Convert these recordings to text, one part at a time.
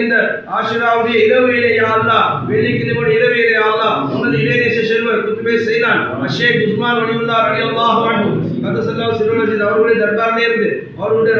இந்த ஆஷுராவுடைய இரவிலே யா அல்லாஹ் வெள்ளிக்கிழமையுடைய இரவிலே யா அல்லாஹ் உனது இளையதேச செல்வர் குத்துபே செய்தான் ஷேக் உஸ்மான் வலியுல்லாஹ் ரலியல்லாஹு அன்ஹு கதஸல்லாஹு சிறுவஜி அவர்களுடைய தர்பாரிலே இருந்து அவர்களுடைய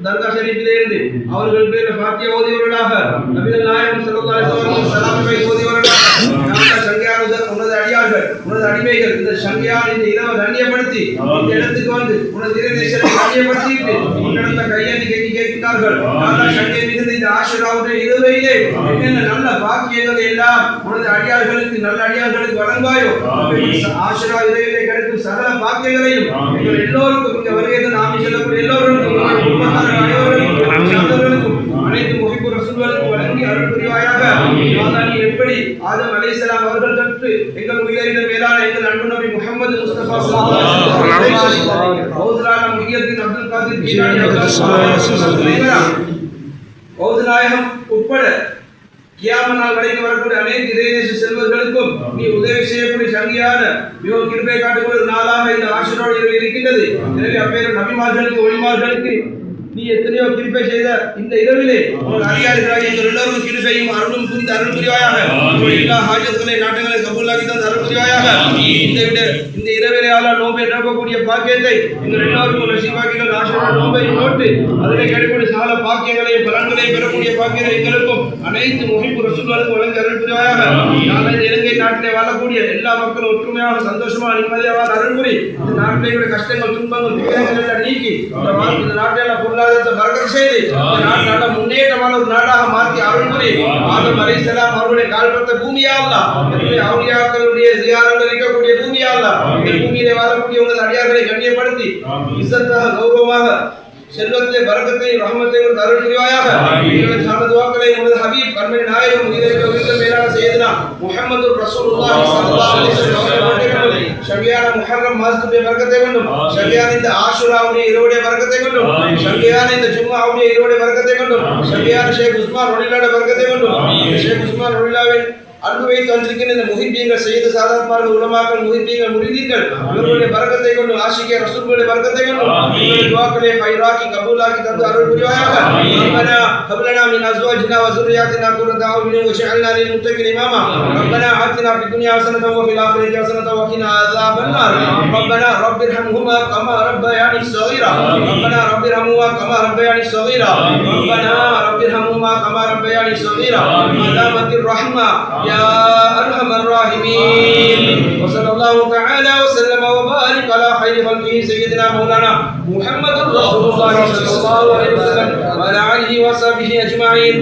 தர்கா ஷரீஃபிலே இருந்து அவர்கள் பேரில் ஃபாத்தியா ஓதியவர்களாக நபிகள் நாயகம் ஸல்லல்லாஹு அலைஹி வஸல்லம் சலாமை ஓதியவர்களாக நாங்கள் சங்கையான உனது அடியார்கள் உனது அடிமைகள் இந்த சங்கையான இந்த இரவை கண்ணியப்படுத்தி இந்த இடத்துக்கு வந்து உனது இளையதேசத்தை கண்ணியப்படுத்திட்டு உன்னிடத்த கையேந்தி கேட்கிறார்கள் நாங்கள் சங்கை மிகுந்த இந்த ஆஷுராவுடைய இரவிலே என்னென்ன நல்ல பாக்கியங்கள் எல்லாம் உனது அடியார்களுக்கு நல்ல அடியார்களுக்கு வழங்காயோ ஆஷுரா இரவிலே கிடைக்கும் சகல பாக்கியங்களையும் எங்கள் எல்லோருக்கும் இங்க வருகிறது நாம் செல்லக்கூடிய எல்லோருக்கும் அனைத்து முஹிப்பு ரசூலுக்கும் வழங்கி அருள் புரிவாயாக. நீ எப்படி ஆதம் அலைஹிஸ்ஸலாம் அவர்கள் கற்று எங்கள் உயிரின மேலான எங்கள் அன்பு நபி முஹம்மது முஸ்தபா ஸல்லல்லாஹு அலைஹி வஸல்லம் பௌதுலான முஹியத்தின் அப்துல் காதிர் ஜீலானி பௌதுநாயகம் உட்பட கியாமத் நாள் வரைக்கும் வரக்கூடிய அனைத்து இறைநேச செல்வர்களுக்கும் நீ உதவி செய்யக்கூடிய சங்கியான மிகவும் கிருபை காட்டக்கூடிய நாளாக இந்த ஆஷுரா இரவு இருக்கின்றது. எனவே அப்பேரும் நபிமார்களுக்கு ஒளிமார்களுக்கு நீ எத்தனையோ கிருபை செய்த இந்த இரவிலே உங்கள் அடியார்களாக எங்கள் எல்லோருக்கும் கிருபையும் அருளும் புரிந்து அருள் புரிவாயாக. எல்லா ஹாஜத்துகளை நாட்டங்களை கபூலாக்கி தந்து அருள் புரிவாயாக. இந்த இரவிலே நோம்பை நோக்கக்கூடிய பாக்கியத்தை எங்கள் எல்லோருக்கும் நசீபாக்கிகள் ஆஷுரா நோம்பை நோட்டு அதிலே கிடைக்கக்கூடிய சகல பாக்கியங்களையும் பலன்களையும் பெறக்கூடிய பாக்கியத்தை எங்களுக்கும் அனைத்து முஹிப்பு ரசூலுக்கும் வழங்கி அருள் புரிவாயாக. நாங்கள் இலங்கை நாட்டிலே வாழக்கூடிய எல்லா மக்களும் ஒற்றுமையாக சந்தோஷமாக நிம்மதியாக அருள் புரி. இந்த நாட்டிலே கஷ்டங்கள் துன்பங்கள் துயரங்கள் எல்லாம் நீக்கி இந்த நாட்டில் பொருளாதாரத்தை பரக்கத் செய்து நல்ல முன்னேற்றமான ஒரு நாடாக மாற்றி அருள் புரி. ஆதம் அலைஹிஸ்ஸலாம் அவருடைய கால்பட்ட பூமியா அல்லாஹ் அவுலியாக்களுடைய ஜியாரங்கள் இருக்கக்கூடிய பூமியா அல்லாஹ் இந்த பூமியிலே வாழக்கூடிய உங்கள் அடியார்களை கண்ணியப்படுத்தி இஸ்ஸத்தாக கௌரவமாக செல்வத்தை பரக்கத்தை ரஹமத்தை அருள் புரிவாயாக. எங்கள் சார்ந்த துஆக்களை உனது ஹபீப் கண்மணி நாயகம் உயிரிழந்த மேலான சையதுனா முஹம்மது ரசூலுல்லாஹி ஸல்லல்லாஹு அலைஹி வஸல்லம் ஷபியான முஹர்ரம் மாதத்துடைய பரக்கத்தை கொண்டும் ஷபியான இந்த ஆஷுராவுடைய இரவுடைய பரக்கத்தை கொண்டும் ஷபியான இந்த ஜும்ஆவுடைய இரவுடைய பரக்கத்தை கொண்டும் ஷபியான ஷேக் உஸ்மான் வலியுல்லாஹ்வுடைய பரக்கத்தை கொண்டும் ஷேக் உஸ்மான் வலியுல்லாஹ்வின் அன்பு வைத்து வந்திருக்கின்ற இந்த முஹிப்பீங்கள் செய்த சாதாரணமார்கள் உலமாக்கள் முஹிப்பீங்கள் முரிதீன்கள் இவர்களுடைய பரக்கத்தை கொண்டு ஆஷிகே ரசூலுடைய பரக்கத்தை கொண்டு இவருடைய துஆக்களை ஃபைராக்கி கபூலாக்கி தந்து அருள் புரிவாயாக. ரப்பனா ஹப் லனா மின் அஸ்வாஜினா வ ذُرِّيَّاتِنَا قُرَّةَ أَعْيُنٍ وَاجْعَلْنَا لِلْمُتَّقِينَ إِمَامًا. ربنا آتنا في الدنيا حسنة وفي الآخرة حسنة وقنا عذاب النار. ربنا رب ارحمهما كما ربياني صغيرا. ربنا رب ارحمهما كما ربياني صغيرا. ربنا رب ارحمهما كما ربياني صغيرا. ما دامت الرحمة يا أرحم الراحمين. وصلى الله تعالى وسلم وبارك على خير خلقه سيدنا مولانا محمد رسول الله صلى الله عليه وسلم وعلى آله وصحبه أجمعين.